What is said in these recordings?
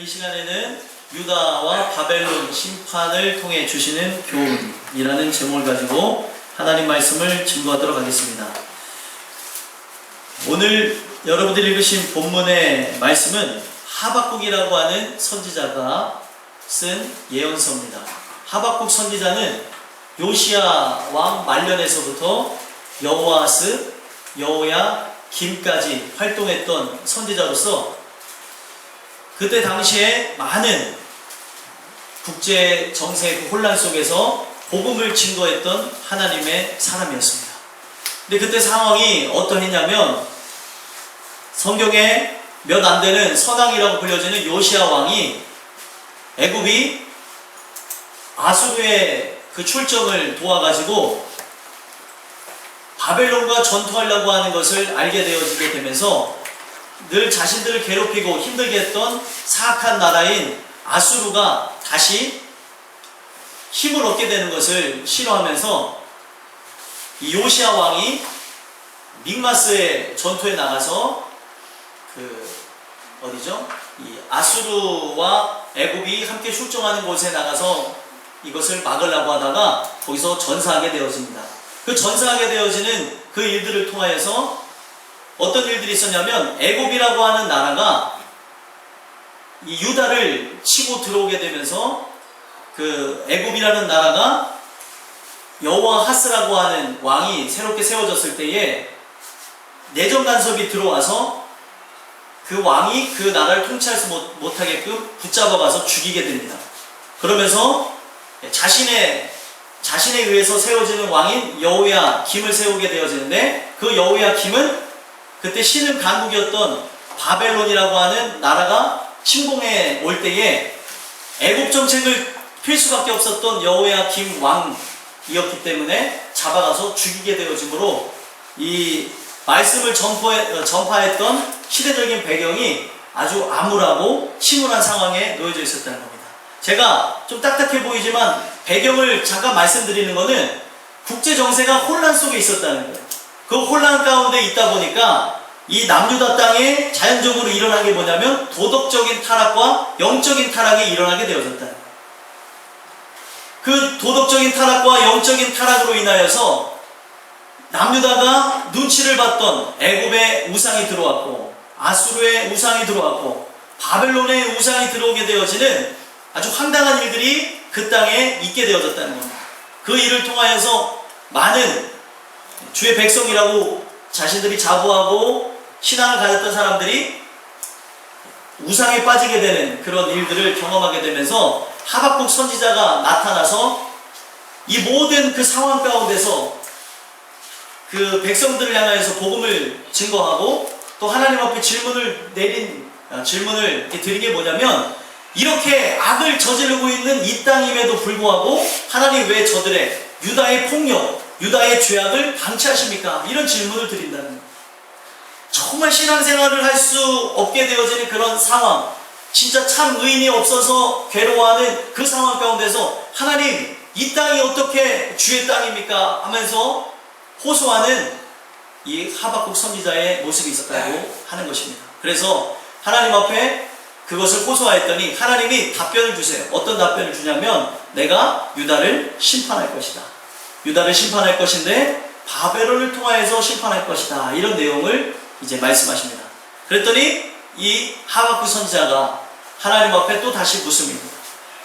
이 시간에는 유다와 바벨론 심판을 통해 주시는 교훈이라는 제목을 가지고 하나님 말씀을 증거하도록 하겠습니다. 오늘 여러분들이 읽으신 본문의 말씀은 하박국이라고 하는 선지자가 쓴 예언서입니다. 하박국 선지자는 요시야 왕 말년에서부터 여호아스, 여호야김까지 활동했던 선지자로서 그때 당시에 많은 국제 정세 혼란 속에서 복음을 증거했던 하나님의 사람이었습니다. 근데 그때 상황이 어떠했냐면 성경에 몇 안 되는 선왕이라고 불려지는 요시야 왕이 애굽이 아수르의 그 출정을 도와가지고 바벨론과 전투하려고 하는 것을 알게 되어지게 되면서 늘 자신들을 괴롭히고 힘들게 했던 사악한 나라인 아수르가 다시 힘을 얻게 되는 것을 싫어하면서 이 요시야 왕이 믹마스의 전투에 나가서 이 아수르와 애굽이 함께 출정하는 곳에 나가서 이것을 막으려고 하다가 거기서 전사하게 되어집니다. 그 전사하게 되어지는 그 일들을 통하여서 어떤 일들이 있었냐면 애굽이라고 하는 나라가 이 유다를 치고 들어오게 되면서 그 애굽이라는 나라가 여호아하스라고 하는 왕이 새롭게 세워졌을 때에 내정 간섭이 들어와서 그 왕이 그 나라를 통치하지 못하게끔 붙잡아가서 죽이게 됩니다. 그러면서 자신에 의해서 세워지는 왕인 여호야김을 세우게 되어지는데 그 여호야김은 그때 신흥 강국이었던 바벨론이라고 하는 나라가 침공해 올 때에 애국 정책을 필 수밖에 없었던 여호야김 왕이었기 때문에 잡아가서 죽이게 되어지므로 이 말씀을 전파했던 시대적인 배경이 아주 암울하고 침울한 상황에 놓여져 있었다는 겁니다. 제가 좀 딱딱해 보이지만 배경을 잠깐 말씀드리는 것은 국제 정세가 혼란 속에 있었다는 거예요. 그 혼란 가운데 있다 보니까 이 남유다 땅에 자연적으로 일어난 게 뭐냐면 도덕적인 타락과 영적인 타락이 일어나게 되어졌다는 거예요. 그 도덕적인 타락과 영적인 타락으로 인하여서 남유다가 눈치를 봤던 애굽의 우상이 들어왔고 아수르의 우상이 들어왔고 바벨론의 우상이 들어오게 되어지는 아주 황당한 일들이 그 땅에 있게 되어졌다는 겁니다. 그 일을 통하여서 많은 주의 백성이라고 자신들이 자부하고 신앙을 가졌던 사람들이 우상에 빠지게 되는 그런 일들을 경험하게 되면서 하박국 선지자가 나타나서 이 모든 그 상황 가운데서 그 백성들을 향하여서 복음을 증거하고 또 하나님 앞에 질문을 이렇게 드린 게 뭐냐면 이렇게 악을 저지르고 있는 이 땅임에도 불구하고 하나님 왜 저들의 유다의 폭력, 유다의 죄악을 방치하십니까? 이런 질문을 드린다는 거예요. 정말 신앙생활을 할 수 없게 되어지는 그런 상황, 진짜 참 의인이 없어서 괴로워하는 그 상황 가운데서 하나님 이 땅이 어떻게 주의 땅입니까? 하면서 호소하는 이 하박국 선지자의 모습이 있었다고 하는 것입니다. 그래서 하나님 앞에 그것을 호소하였더니 하나님이 답변을 주세요. 어떤 답변을 주냐면 내가 유다를 심판할 것이다. 유다를 심판할 것인데 바벨론을 통하여서 심판할 것이다. 이런 내용을 이제 말씀하십니다. 그랬더니 이 하박국 선지자가 하나님 앞에 또 다시 묻습니다.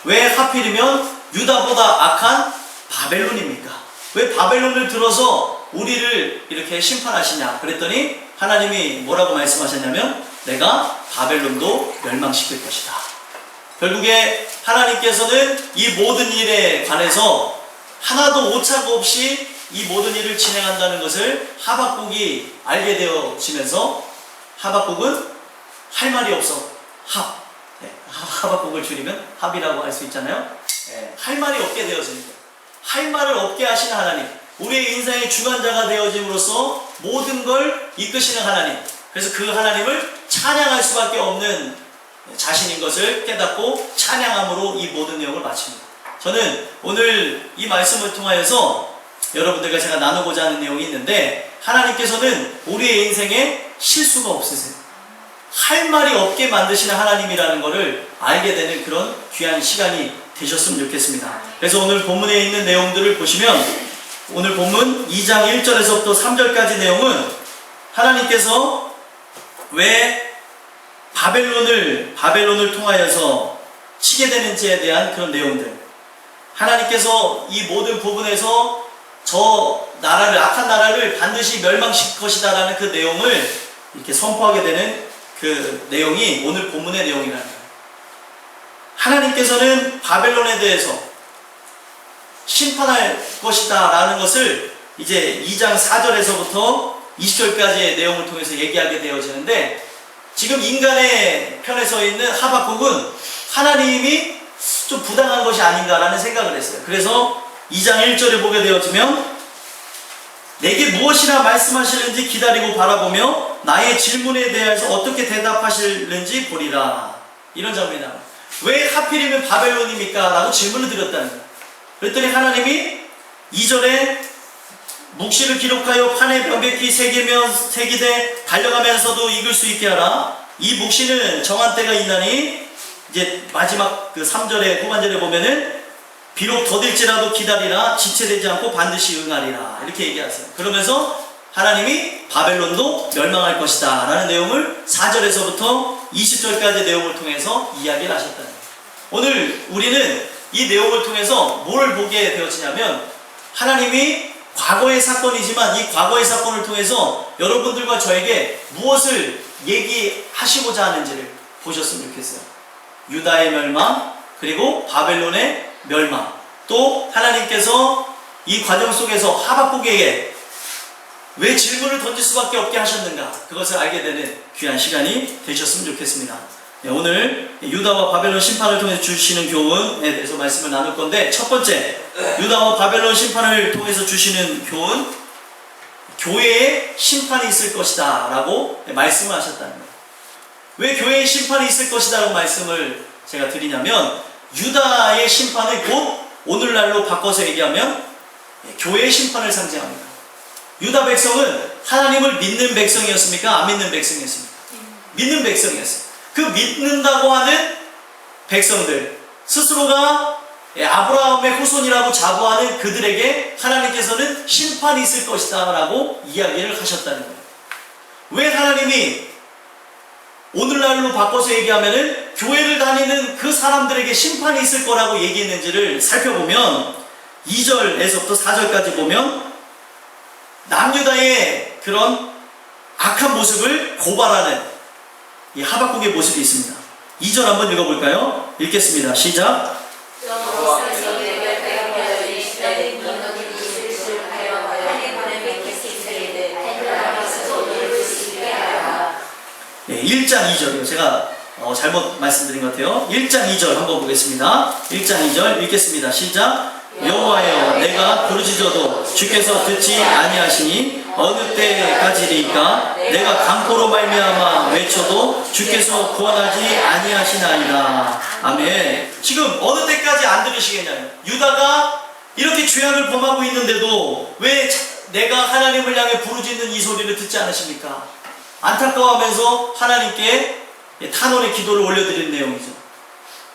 왜 하필이면 유다보다 악한 바벨론입니까? 왜 바벨론을 들어서 우리를 이렇게 심판하시냐? 그랬더니 하나님이 뭐라고 말씀하셨냐면 내가 바벨론도 멸망시킬 것이다. 결국에 하나님께서는 이 모든 일에 관해서 하나도 오차가 없이 이 모든 일을 진행한다는 것을 하박국이 알게 되어지면서 하박국은 할 말이 없어 하박국을 줄이면 합이라고 할 수 있잖아요. 할 말이 없게 되어집니다. 할 말을 없게 하시는 하나님, 우리의 인생의 주관자가 되어짐으로써 모든 걸 이끄시는 하나님, 그래서 그 하나님을 찬양할 수밖에 없는 자신인 것을 깨닫고 찬양함으로 이 모든 내용을 마칩니다. 저는 오늘 이 말씀을 통하여서 여러분들과 제가 나누고자 하는 내용이 있는데 하나님께서는 우리의 인생에 실수가 없으세요. 할 말이 없게 만드시는 하나님이라는 것을 알게 되는 그런 귀한 시간이 되셨으면 좋겠습니다. 그래서 오늘 본문에 있는 내용들을 보시면 오늘 본문 2장 1절에서부터 3절까지 내용은 하나님께서 왜 바벨론을 통하여서 치게 되는지에 대한 그런 내용들, 하나님께서 이 모든 부분에서 저 나라를, 악한 나라를 반드시 멸망시킬 것이다 라는 그 내용을 이렇게 선포하게 되는 그 내용이 오늘 본문의 내용이라는 거예요. 하나님께서는 바벨론에 대해서 심판할 것이다 라는 것을 이제 2장 4절에서부터 20절까지의 내용을 통해서 얘기하게 되어지는데, 지금 인간의 편에 서 있는 하박국은 하나님이 좀 부당한 것이 아닌가라는 생각을 했어요. 그래서 2장 1절에 보게 되어지면 내게 무엇이나 말씀하시는지 기다리고 바라보며 나의 질문에 대해서 어떻게 대답하시는지 보리라. 이런 장면이 나와요. 왜 하필이면 바벨론입니까? 라고 질문을 드렸다는 거예요. 그랬더니 하나님이 2절에 묵시를 기록하여 판에 명백히 새기되 달려가면서도 익을 수 있게 하라. 이 묵시는 정한 때가 있나니, 이제 마지막 그 3절에 후반절에 보면은 비록 더딜지라도 기다리라, 지체되지 않고 반드시 응하리라, 이렇게 얘기하세요. 그러면서 하나님이 바벨론도 멸망할 것이다 라는 내용을 4절에서부터 20절까지 내용을 통해서 이야기를 하셨다는 거예요. 오늘 우리는 이 내용을 통해서 뭘 보게 되어지냐면, 하나님이 과거의 사건이지만 이 과거의 사건을 통해서 여러분들과 저에게 무엇을 얘기하시고자 하는지를 보셨으면 좋겠어요. 유다의 멸망, 그리고 바벨론의 멸망, 또 하나님께서 이 과정 속에서 하박국에게 왜 질문을 던질 수밖에 없게 하셨는가, 그것을 알게 되는 귀한 시간이 되셨으면 좋겠습니다. 오늘 유다와 바벨론 심판을 통해서 주시는 교훈에 대해서 말씀을 나눌 건데, 첫 번째, 유다와 바벨론 심판을 통해서 주시는 교훈, 교회에 심판이 있을 것이다 라고 말씀을 하셨다는 거예요. 왜 교회에 심판이 있을 것이다 라고 말씀을 제가 드리냐면, 유다의 심판은 곧 오늘날로 바꿔서 얘기하면 교회의 심판을 상징합니다. 유다 백성은 하나님을 믿는 백성이었습니까? 안 믿는 백성이었습니까? 믿는 백성이었어요. 그 믿는다고 하는 백성들, 스스로가 아브라함의 후손이라고 자부하는 그들에게 하나님께서는 심판이 있을 것이다 라고 이야기를 하셨다는 거예요. 왜 하나님이 오늘날로 바꿔서 얘기하면은 교회를 다니는 그 사람들에게 심판이 있을 거라고 얘기했는지를 살펴보면, 2절에서부터 4절까지 보면 남유다의 그런 악한 모습을 고발하는 이 하박국의 모습이 있습니다. 2절 한번 읽어볼까요? 읽겠습니다. 시작. 네, 1장 2절이요. 제가 잘못 말씀드린 것 같아요. 1장 2절 한번 보겠습니다. 1장 2절 읽겠습니다. 시작. 여호와여, 내가 부르짖어도 주께서 듣지 아니하시니 어느 때까지리까? 내가 강포로 말미암아 외쳐도 주께서 구원하지 아니하시나이다. 아멘. 지금 어느 때까지 안 들으시겠냐요. 유다가 이렇게 죄악을 범하고 있는데도 왜 내가 하나님을 향해 부르짖는 이 소리를 듣지 않으십니까? 안타까워하면서 하나님께 탄원의 기도를 올려드리는 내용이죠.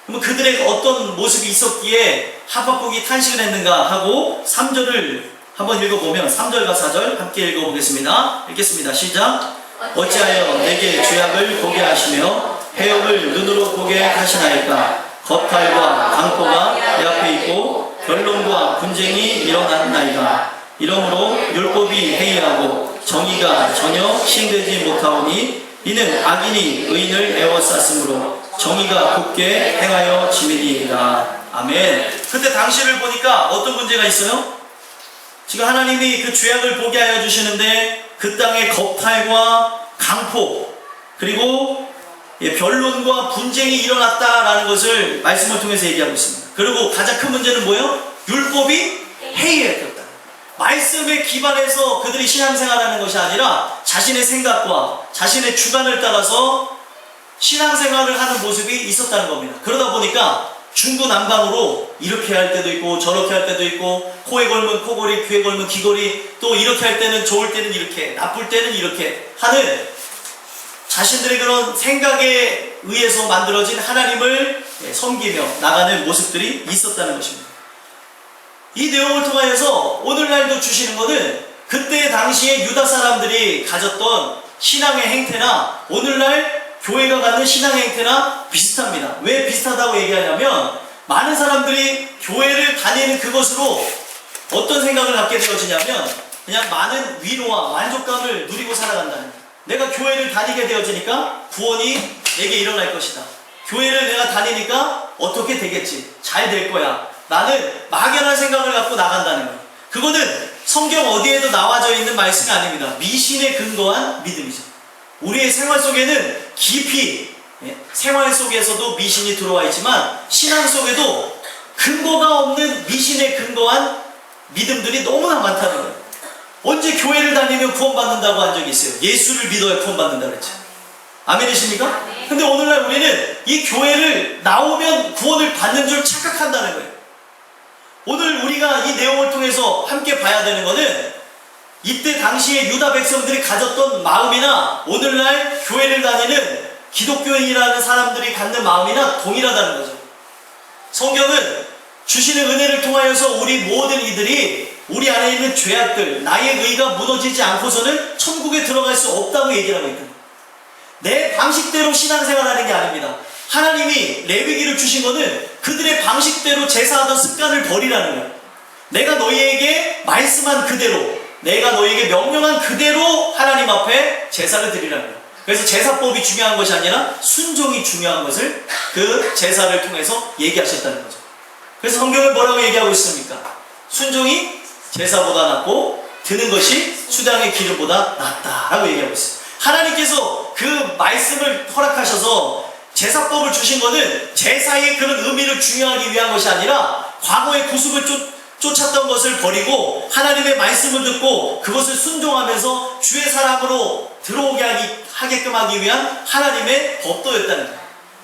그럼 그들의 어떤 모습이 있었기에 하박국이 탄식을 했는가 하고 3절을 한번 읽어보면, 3절과 4절 함께 읽어보겠습니다. 읽겠습니다. 시작. 어찌하여 내게 죄악을 보게 하시며 해역을 눈으로 보게 하시나이까? 겁탈과 강포가 내 앞에 있고 변론과 분쟁이 일어났나이다. 이러므로 율법이 해이하고 정의가 전혀 시행되지 못하오니 이는 악인이 의인을 에워쌌으므로 정의가 굳게 행하여 지미리이다. 아멘. 그때 당시를 보니까 어떤 문제가 있어요? 지금 하나님이 그 죄악을 보게 하여 주시는데 그 땅에 겁탈과 강포, 그리고 변론과 분쟁이 일어났다라는 것을 말씀을 통해서 얘기하고 있습니다. 그리고 가장 큰 문제는 뭐예요? 율법이 해이했다. 말씀에 기반해서 그들이 신앙생활하는 것이 아니라 자신의 생각과 자신의 주관을 따라서 신앙생활을 하는 모습이 있었다는 겁니다. 그러다 보니까 중구난방으로 이렇게 할 때도 있고 저렇게 할 때도 있고, 코에 걸면 코걸이, 귀에 걸면 귀걸이, 또 이렇게 할 때는 좋을 때는 이렇게, 나쁠 때는 이렇게 하는 자신들의 그런 생각에 의해서 만들어진 하나님을 섬기며 나가는 모습들이 있었다는 것입니다. 이 내용을 통하여서 오늘날도 주시는 것은 그때 당시에 유다 사람들이 가졌던 신앙의 행태나 오늘날 교회가 갖는 신앙의 행태나 비슷합니다. 왜 비슷하다고 얘기하냐면 많은 사람들이 교회를 다니는 그것으로 어떤 생각을 갖게 되어지냐면 그냥 많은 위로와 만족감을 누리고 살아간다는 거예요. 내가 교회를 다니게 되어지니까 구원이 내게 일어날 것이다. 교회를 내가 다니니까 어떻게 되겠지? 잘 될 거야. 라는 막연한 생각을 갖고 나간다는 거예요. 그거는 성경 어디에도 나와져 있는 말씀이 아닙니다. 미신에 근거한 믿음이죠. 우리의 생활 속에는 깊이 생활 속에서도 미신이 들어와 있지만 신앙 속에도 근거가 없는 미신에 근거한 믿음들이 너무나 많다는 거예요. 언제 교회를 다니면 구원받는다고 한 적이 있어요? 예수를 믿어야 구원받는다고 했죠. 아멘이십니까? 근데 오늘날 우리는 이 교회를 나오면 구원을 받는 줄 착각한다는 거예요. 오늘 우리가 이 내용을 통해서 함께 봐야 되는 것은 이때 당시에 유다 백성들이 가졌던 마음이나 오늘날 교회를 다니는 기독교인이라는 사람들이 갖는 마음이나 동일하다는 거죠. 성경은 주시는 은혜를 통하여서 우리 모든 이들이 우리 안에 있는 죄악들, 나의 의가 무너지지 않고서는 천국에 들어갈 수 없다고 얘기를 하고 있다. 내 방식대로 신앙생활하는 게 아닙니다. 하나님이 레위기를 주신 것은 그들의 방식대로 제사하던 습관을 버리라는 거예요. 내가 너희에게 말씀한 그대로, 내가 너희에게 명령한 그대로 하나님 앞에 제사를 드리라는 거예요. 그래서 제사법이 중요한 것이 아니라 순종이 중요한 것을 그 제사를 통해서 얘기하셨다는 거죠. 그래서 성경은 뭐라고 얘기하고 있습니까? 순종이 제사보다 낫고 드는 것이 수당의 기름보다 낫다라고 얘기하고 있어요. 하나님께서 그 말씀을 허락하셔서 제사법을 주신 것은 제사의 그런 의미를 중요하기 위한 것이 아니라 과거의 구습을 쫓았던 것을 버리고 하나님의 말씀을 듣고 그것을 순종하면서 주의 사람으로 들어오게 하게끔 하기 위한 하나님의 법도였다는 거예요.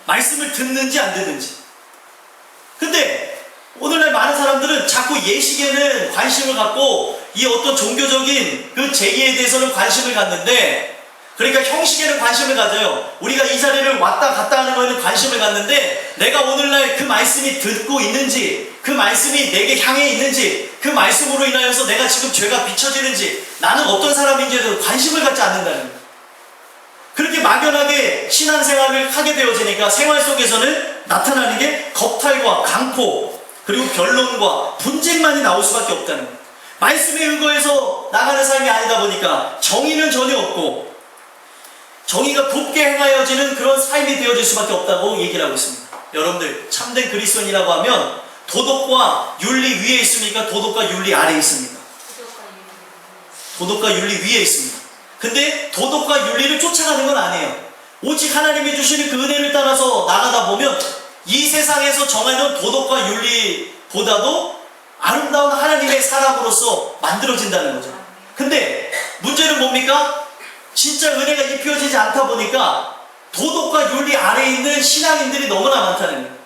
말씀을 듣는지 안 듣는지. 근데 오늘날 많은 사람들은 자꾸 예식에는 관심을 갖고 이 어떤 종교적인 그 제기에 대해서는 관심을 갖는데, 그러니까 형식에는 관심을 가져요. 우리가 이 자리를 왔다 갔다 하는 거에는 관심을 갖는데 내가 오늘날 그 말씀이 듣고 있는지, 그 말씀이 내게 향해 있는지, 그 말씀으로 인하여서 내가 지금 죄가 비춰지는지, 나는 어떤 사람인지에 대해서 관심을 갖지 않는다는 거예요. 그렇게 막연하게 신앙생활을 하게 되어지니까 생활 속에서는 나타나는 게 겁탈과 강포, 그리고 변론과 분쟁만이 나올 수밖에 없다는 거예요. 말씀에 의거해서 나가는 삶이 아니다 보니까 정의는 전혀 없고 정의가 곱게 행하여지는 그런 삶이 되어질 수밖에 없다고 얘기를 하고 있습니다. 여러분들, 참된 그리스도인이라고 하면 도덕과 윤리 위에 있습니까? 도덕과 윤리 아래에 있습니까? 도덕과 윤리 위에 있습니다. 근데 도덕과 윤리를 쫓아가는 건 아니에요. 오직 하나님이 주시는 그 은혜를 따라서 나가다 보면 이 세상에서 정해놓은 도덕과 윤리보다도 아름다운 하나님의 사람으로서 만들어진다는 거죠. 근데 문제는 뭡니까? 진짜 은혜가 입혀지지 않다 보니까 도덕과 윤리 아래에 있는 신앙인들이 너무나 많다는 거예요.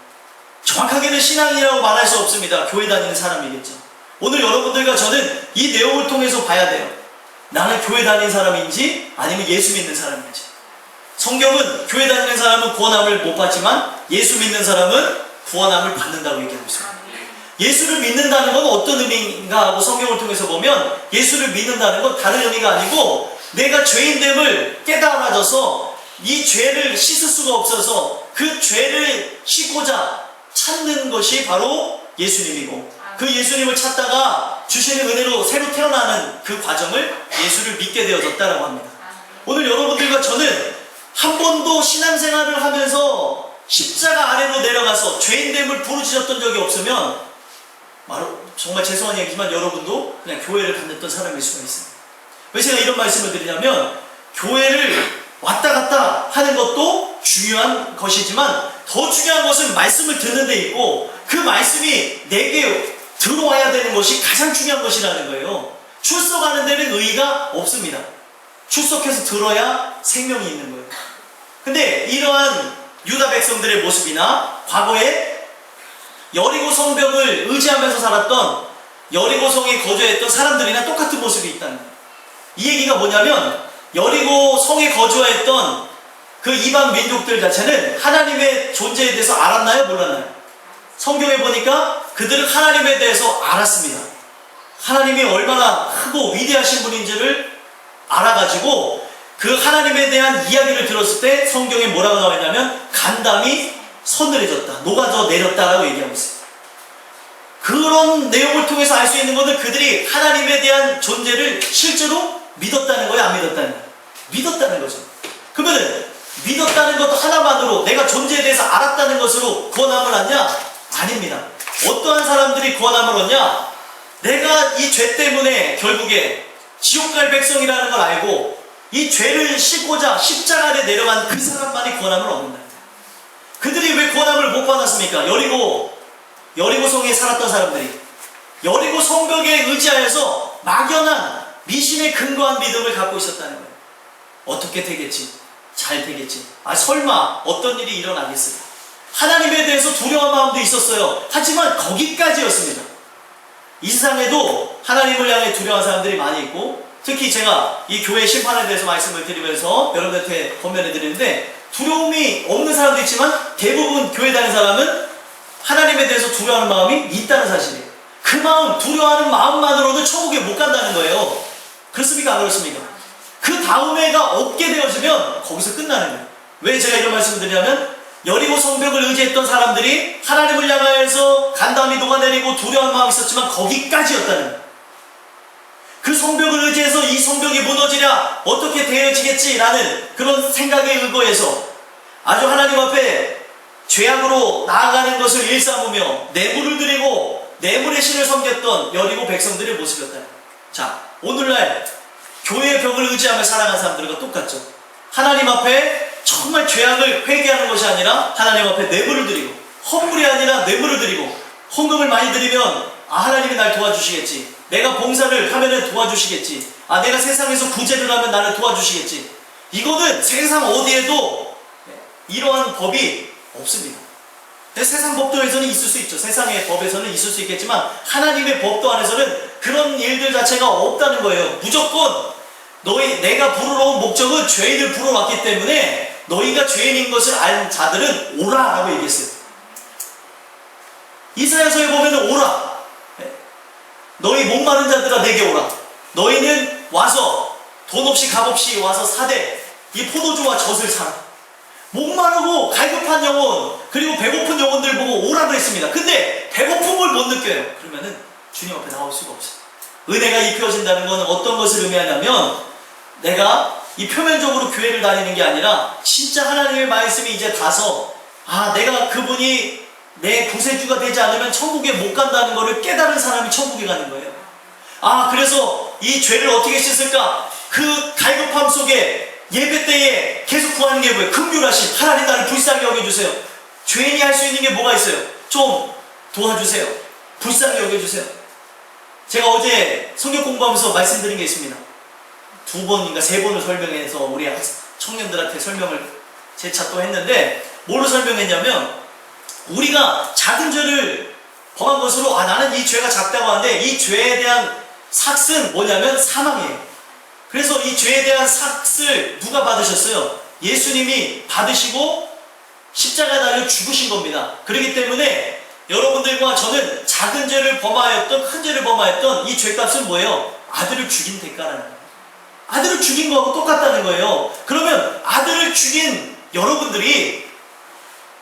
정확하게는 신앙이라고 말할 수 없습니다. 교회 다니는 사람이겠죠. 오늘 여러분들과 저는 이 내용을 통해서 봐야 돼요. 나는 교회 다니는 사람인지 아니면 예수 믿는 사람인지. 성경은 교회 다니는 사람은 구원함을 못 받지만 예수 믿는 사람은 구원함을 받는다고 얘기하고 있습니다. 예수를 믿는다는 건 어떤 의미인가 하고 성경을 통해서 보면 예수를 믿는다는 건 다른 의미가 아니고 내가 죄인됨을 깨달아져서 이 죄를 씻을 수가 없어서 그 죄를 씻고자 찾는 것이 바로 예수님이고, 그 예수님을 찾다가 주시는 은혜로 새로 태어나는 그 과정을 예수를 믿게 되어졌다라고 합니다. 오늘 여러분들과 저는 한 번도 신앙생활을 하면서 십자가 아래로 내려가서 죄인됨을 부르짖었던 적이 없으면 정말 죄송한 얘기지만 여러분도 그냥 교회를 다녔던 사람일 수가 있습니다. 왜 제가 이런 말씀을 드리냐면, 교회를 왔다 갔다 하는 것도 중요한 것이지만 더 중요한 것은 말씀을 듣는 데 있고 그 말씀이 내게 들어와야 되는 것이 가장 중요한 것이라는 거예요. 출석하는 데는 의의가 없습니다. 출석해서 들어야 생명이 있는 거예요. 근데 이러한 유다 백성들의 모습이나 과거에 여리고 성벽을 의지하면서 살았던 여리고 성에 거주했던 사람들이나 똑같은 모습이 있다는 거예요. 이 얘기가 뭐냐면 여리고 성에 거주했던 그 이방 민족들 자체는 하나님의 존재에 대해서 알았나요? 몰랐나요? 성경에 보니까 그들은 하나님에 대해서 알았습니다. 하나님이 얼마나 크고 위대하신 분인지를 알아가지고 그 하나님에 대한 이야기를 들었을 때 성경에 뭐라고 나와 있냐면 간담이 서늘해졌다, 녹아져 내렸다라고 얘기하고 있어요. 그런 내용을 통해서 알 수 있는 것은 그들이 하나님에 대한 존재를 실제로 믿었다는 거예요, 안 믿었다는 거예요? 믿었다는 거죠. 그러면 믿었다는 것도 하나만으로 내가 존재에 대해서 알았다는 것으로 구원함을 얻냐? 아닙니다. 어떠한 사람들이 구원함을 얻냐? 내가 이 죄 때문에 결국에 지옥 갈 백성이라는 걸 알고 이 죄를 씻고자 십자가에 내려간 그 사람만이 구원함을 얻는다. 그들이 왜 구원함을 못 받았습니까? 여리고성에 살았던 사람들이 여리고 성벽에 의지하여서 막연한 미신에 근거한 믿음을 갖고 있었다는 거예요. 어떻게 되겠지? 잘 되겠지? 설마 어떤 일이 일어나겠어요? 하나님에 대해서 두려운 마음도 있었어요. 하지만 거기까지였습니다. 이 세상에도 하나님을 향해 두려워하는 사람들이 많이 있고, 특히 제가 이 교회 심판에 대해서 말씀을 드리면서 여러분들한테 권면해 드리는데, 두려움이 없는 사람도 있지만 대부분 교회 다니는 사람은 하나님에 대해서 두려워하는 마음이 있다는 사실이에요. 그 마음, 두려워하는 마음만으로도 천국에 못 간다는 거예요. 그렇습니까? 안 그렇습니까? 그 다음에가 없게 되어지면 거기서 끝나는 거예요. 왜 제가 이런 말씀을 드리냐면, 여리고 성벽을 의지했던 사람들이 하나님을 향하여서 간담이 녹아내리고 두려운 마음이 있었지만 거기까지였다는 거예요. 그 성벽을 의지해서 이 성벽이 무너지랴 어떻게 되어지겠지라는 그런 생각에 의거해서 아주 하나님 앞에 죄악으로 나아가는 것을 일삼으며 뇌물을 드리고 뇌물의 신을 섬겼던 여리고 백성들의 모습이었다. 자, 오늘날 교회의 벽을 의지하며 살아가는 사람들과 똑같죠. 하나님 앞에 정말 죄악을 회개하는 것이 아니라 하나님 앞에 뇌물을 드리고, 헌물이 아니라 뇌물을 드리고, 헌금을 많이 드리면 하나님이 날 도와주시겠지, 내가 봉사를 하면 도와주시겠지, 내가 세상에서 구제를 하면 나를 도와주시겠지. 이거는 세상 어디에도 이러한 법이 없습니다. 세상 법도에서는 있을 수 있죠. 세상의 법에서는 있을 수 있겠지만 하나님의 법도 안에서는 그런 일들 자체가 없다는 거예요. 무조건 내가 부르러 온 목적은 죄인을 부르러 왔기 때문에 너희가 죄인인 것을 알 자들은 오라 라고 얘기했어요. 이사야서에 보면 오라, 너희 목마른 자들아 내게 오라. 너희는 와서 돈 없이 값 없이 와서 사되 이 포도주와 젖을 사라. 목마르고 갈급한 영혼 그리고 배고픈 영혼들 보고 오라고 했습니다. 근데 배고픔을 못 느껴요. 그러면은 주님 앞에 나올 수가 없어요. 은혜가 입혀진다는 것은 어떤 것을 의미하냐면, 내가 이 표면적으로 교회를 다니는 게 아니라 진짜 하나님의 말씀이 이제 닿아서 내가 그분이 내 구세주가 되지 않으면 천국에 못 간다는 것을 깨달은 사람이 천국에 가는 거예요. 그래서 이 죄를 어떻게 씻을까? 그 갈급함 속에 예배 때에 계속 구하는 게 뭐예요? 긍휼하심, 하나님 나를 불쌍히 여겨주세요. 죄인이 할 수 있는 게 뭐가 있어요? 좀 도와주세요. 불쌍히 여겨주세요. 제가 어제 성경 공부하면서 말씀드린 게 있습니다. 2번인가 3번을 설명해서 우리 청년들한테 설명을 재차 또 했는데, 뭐로 설명했냐면, 우리가 작은 죄를 범한 것으로 나는 이 죄가 작다고 하는데 이 죄에 대한 삭은 뭐냐면 사망이에요. 그래서 이 죄에 대한 삭을 누가 받으셨어요? 예수님이 받으시고 십자가에 달려 죽으신 겁니다. 그렇기 때문에 여러분들과 저는 작은 죄를 범하였던 큰 죄를 범하였던 이 죄값은 뭐예요? 아들을 죽인 대가라는 거예요. 아들을 죽인 거하고 똑같다는 거예요. 그러면 아들을 죽인 여러분들이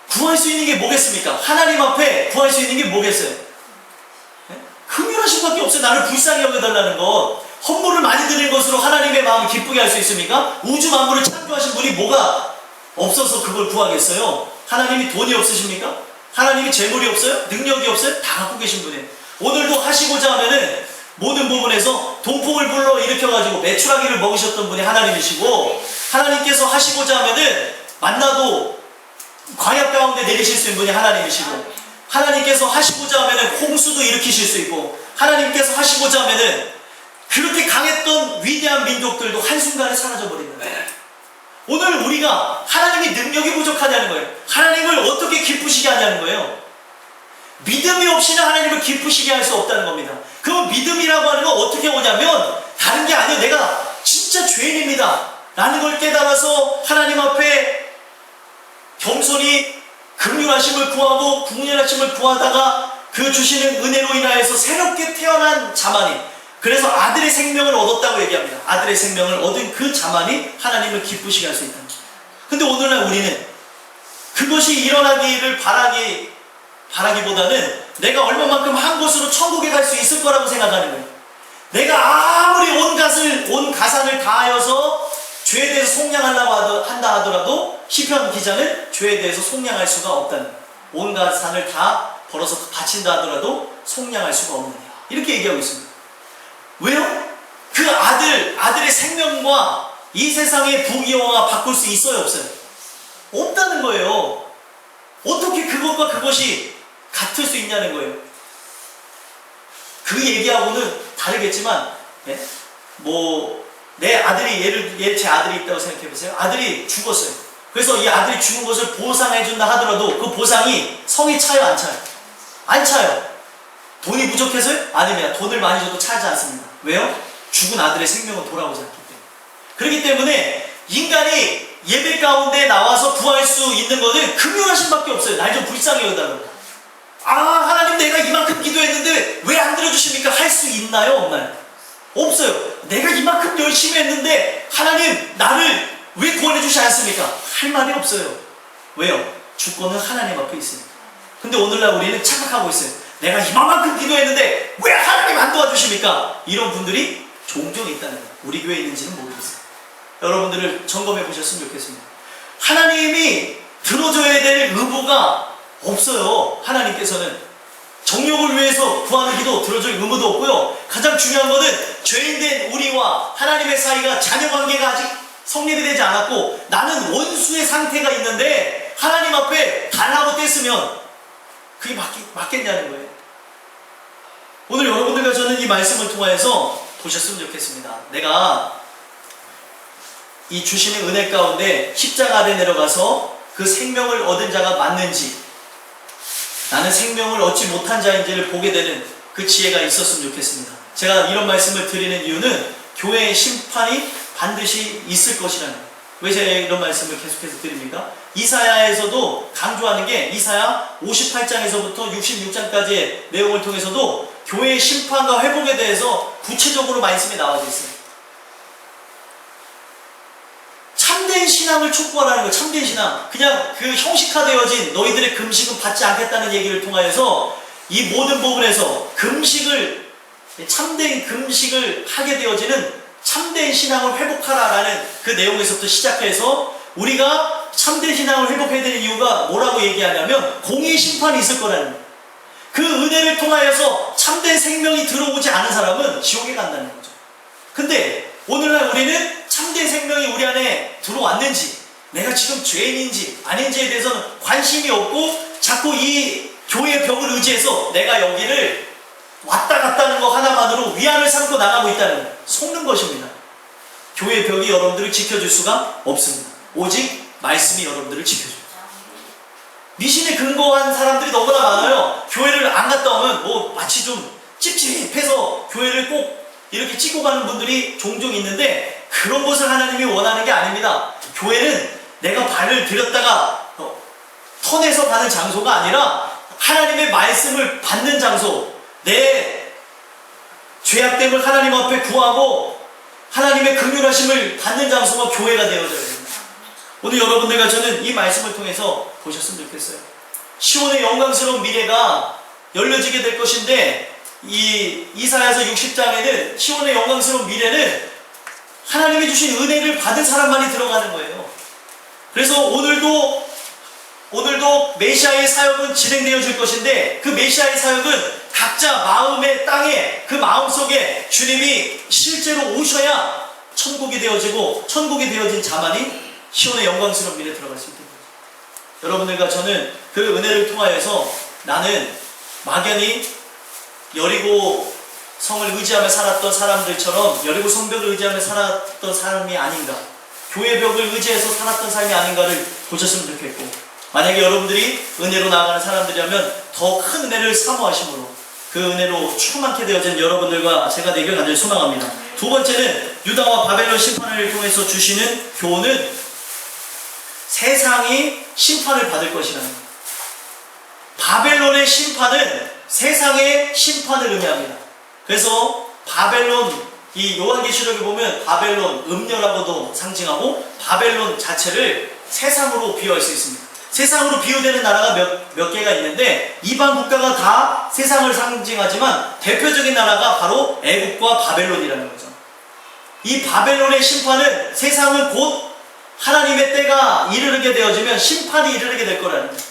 구할 수 있는 게 뭐겠습니까? 하나님 앞에 구할 수 있는 게 뭐겠어요? 긍휼하신 밖에 없어요. 나를 불쌍히 여겨달라는 것. 헌물을 많이 드리는 것으로 하나님의 마음을 기쁘게 할 수 있습니까? 우주 만물을 창조하신 분이 뭐가 없어서 그걸 구하겠어요? 하나님이 돈이 없으십니까? 하나님이 재물이 없어요? 능력이 없어요? 다 갖고 계신 분이에요. 오늘도 하시고자 하면은 모든 부분에서 동풍을 불러 일으켜가지고 메추라기를 먹으셨던 분이 하나님이시고, 하나님께서 하시고자 하면은 만나도 광야 가운데 내리실 수 있는 분이 하나님이시고, 하나님께서 하시고자 하면은 홍수도 일으키실 수 있고, 하나님께서 하시고자 하면은 그렇게 강했던 위대한 민족들도 한순간에 사라져버리는 거예요. 오늘 우리가 하나님의 능력이 부족하냐는 거예요. 하나님을 어떻게 기쁘시게 하냐는 거예요. 믿음이 없이는 하나님을 기쁘시게 할 수 없다는 겁니다. 그 믿음이라고 하는 건 어떻게 오냐면 다른 게 아니에요. 내가 진짜 죄인입니다 라는 걸 깨달아서 하나님 앞에 겸손히 긍휼하심을 구하고 궁휼하심을 구하다가 그 주시는 은혜로 인하여서 새롭게 태어난 자만이, 그래서 아들의 생명을 얻었다고 얘기합니다. 아들의 생명을 얻은 그 자만이 하나님을 기쁘시게 할 수 있다는 거죠. 근데 오늘날 우리는 그것이 일어나기를 바라기보다는 내가 얼마만큼 한 곳으로 천국에 갈 수 있을 거라고 생각하는 거예요. 내가 아무리 온 가산을 다하여서 죄에 대해서 속량하려고 한다 하더라도 시편 기자는 죄에 대해서 속량할 수가 없다는 거예요. 온 가산을 다 벌어서 바친다 하더라도 속량할 수가 없느냐, 이렇게 얘기하고 있습니다. 왜요? 그 아들의 생명과 이 세상의 부귀영화가 바꿀 수 있어요, 없어요? 없다는 거예요. 어떻게 그것과 그것이 같을 수 있냐는 거예요. 그 얘기하고는 다르겠지만, 네? 내 아들이, 제 아들이 있다고 생각해보세요. 아들이 죽었어요. 그래서 이 아들이 죽은 것을 보상해준다 하더라도 그 보상이 성이 차요, 안 차요? 안 차요. 돈이 부족해서요? 아닙니다. 돈을 많이 줘도 차지 않습니다. 왜요? 죽은 아들의 생명은 돌아오지 않기 때문에. 그렇기 때문에 인간이 예배 가운데 나와서 구할 수 있는 것은 긍휼하심밖에 없어요. 날 좀 불쌍히 여겨달라고. 하나님, 내가 이만큼 기도했는데 왜 안 들어주십니까? 할 수 있나요? 없나요? 없어요. 내가 이만큼 열심히 했는데 하나님, 나를 왜 구원해 주시지 않습니까? 할 말이 없어요. 왜요? 주권은 하나님 앞에 있으니까. 근데 오늘날 우리는 착각하고 있어요. 내가 이만큼 기도했는데 왜 하나님 안 도와주십니까? 이런 분들이 종종 있다는 거예요. 우리 교회에 있는지는 모르겠어요. 여러분들을 점검해 보셨으면 좋겠습니다. 하나님이 들어줘야 될 의무가 없어요. 하나님께서는 정욕을 위해서 구하는 기도 들어줄 의무도 없고요. 가장 중요한 것은 죄인된 우리와 하나님의 사이가 자녀관계가 아직 성립이 되지 않았고 나는 원수의 상태가 있는데 하나님 앞에 달라고 뗐으면 그게 맞겠냐는 거예요. 오늘 여러분들과 저는 이 말씀을 통하여서 보셨으면 좋겠습니다. 내가 이 주시는 은혜 가운데 십자가 아래 내려가서 그 생명을 얻은 자가 맞는지, 나는 생명을 얻지 못한 자인지를 보게 되는 그 지혜가 있었으면 좋겠습니다. 제가 이런 말씀을 드리는 이유는 교회의 심판이 반드시 있을 것이라는 거예요. 왜 제가 이런 말씀을 계속해서 드립니까? 이사야에서도 강조하는 게 이사야 58장에서부터 66장까지의 내용을 통해서도 교회의 심판과 회복에 대해서 구체적으로 말씀이 나와져 있어요. 참된 신앙을 촉구하라는 거예요. 참된 신앙. 그냥 그 형식화되어진 너희들의 금식은 받지 않겠다는 얘기를 통하여서 이 모든 부분에서 참된 금식을 하게 되어지는 참된 신앙을 회복하라라는 그 내용에서부터 시작해서 우리가 참된 신앙을 회복해야 되는 이유가 뭐라고 얘기하냐면 공의 심판이 있을 거라는 거예요. 그 은혜를 통하여서 참된 생명이 들어오지 않은 사람은 지옥에 간다는 거죠. 근데 오늘날 우리는 참된 생명이 우리 안에 들어왔는지, 내가 지금 죄인인지 아닌지에 대해서는 관심이 없고 자꾸 이 교회의 벽을 의지해서 내가 여기를 왔다 갔다 하는 거 하나만으로 위안을 삼고 나가고 있다는, 속는 것입니다. 교회의 벽이 여러분들을 지켜줄 수가 없습니다. 오직 말씀이 여러분들을 지켜줘요. 미신에 근거한 사람들이 너무나 많아요. 교회를 안 갔다 오면 마치 좀 찝찝해서 교회를 꼭 이렇게 찍고 가는 분들이 종종 있는데, 그런 것을 하나님이 원하는 게 아닙니다. 교회는 내가 발을 들였다가 터내서 가는 장소가 아니라 하나님의 말씀을 받는 장소, 내 죄악됨을 하나님 앞에 구하고 하나님의 긍휼하심을 받는 장소가 교회가 되어져야 됩니다. 오늘 여러분들과 저는 이 말씀을 통해서 보셨으면 좋겠어요. 시온의 영광스러운 미래가 열려지게 될 것인데, 이 이사야서 60장에는 시온의 영광스러운 미래는 하나님이 주신 은혜를 받은 사람만이 들어가는 거예요. 그래서 오늘도 메시아의 사역은 진행되어질 것인데, 그 메시아의 사역은 각자 마음의 땅에, 그 마음속에 주님이 실제로 오셔야 천국이 되어지고, 천국이 되어진 자만이 시온의 영광스러운 미래에 들어갈 수 있는 거예요. 여러분들과 저는 그 은혜를 통하여서 나는 막연히 여리고 성을 의지하며 살았던 사람들처럼 여리고 성벽을 의지하며 살았던 사람이 아닌가, 교회 벽을 의지해서 살았던 삶이 아닌가를 보셨으면 좋겠고, 만약에 여러분들이 은혜로 나아가는 사람들이라면 더 큰 은혜를 사모하심으로 그 은혜로 충만케 되어진 여러분들과 제가 되길 간절히 소망합니다. 두 번째는 유다와 바벨론 심판을 통해서 주시는 교훈은 세상이 심판을 받을 것이라는 거예요. 바벨론의 심판은 세상의 심판을 의미합니다. 그래서 바벨론, 이 요한계시록에 보면 바벨론, 음녀라고도 상징하고 바벨론 자체를 세상으로 비유할 수 있습니다. 세상으로 비유되는 나라가 몇 개가 있는데 이방 국가가 다 세상을 상징하지만 대표적인 나라가 바로 애국과 바벨론이라는 거죠. 이 바벨론의 심판은 세상은 곧 하나님의 때가 이르게 되어지면 심판이 이르게 될 거라는 거예요.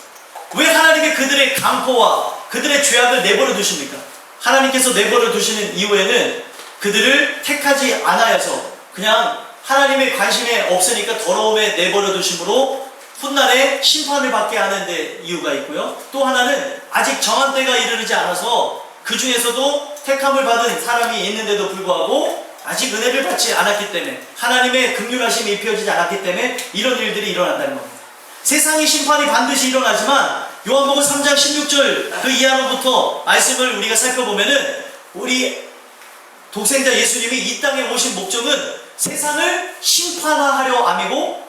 왜 하나님이 그들의 강포와 그들의 죄악을 내버려 두십니까? 하나님께서 내버려 두시는 이유에는 그들을 택하지 않아서 그냥 하나님의 관심에 없으니까 더러움에 내버려 두심으로 훗날에 심판을 받게 하는 데 이유가 있고요. 또 하나는 아직 정한 때가 이르지 않아서 그 중에서도 택함을 받은 사람이 있는데도 불구하고 아직 은혜를 받지 않았기 때문에 하나님의 긍휼하심이 입혀지지 않았기 때문에 이런 일들이 일어난다는 겁니다. 세상의 심판이 반드시 일어나지만 요한복음 3장 16절 그 이하로부터 말씀을 우리가 살펴보면은 우리 독생자 예수님이 이 땅에 오신 목적은 세상을 심판하려 함이고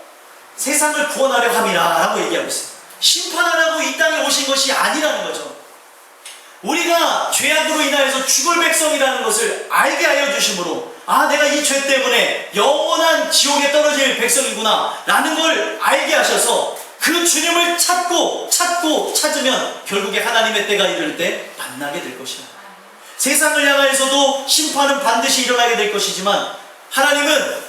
세상을 구원하려 함이라 라고 얘기하고 있어요. 심판하라고 이 땅에 오신 것이 아니라는 거죠. 우리가 죄악으로 인하여서 죽을 백성이라는 것을 알게 하여 주심으로 내가 이 죄 때문에 영원한 지옥에 떨어질 백성이구나 라는 걸 알게 하셔서 그 주님을 찾으면 결국에 하나님의 때가 이를 때 만나게 될 것이다. 세상을 향하여서도 심판은 반드시 일어나게 될 것이지만 하나님은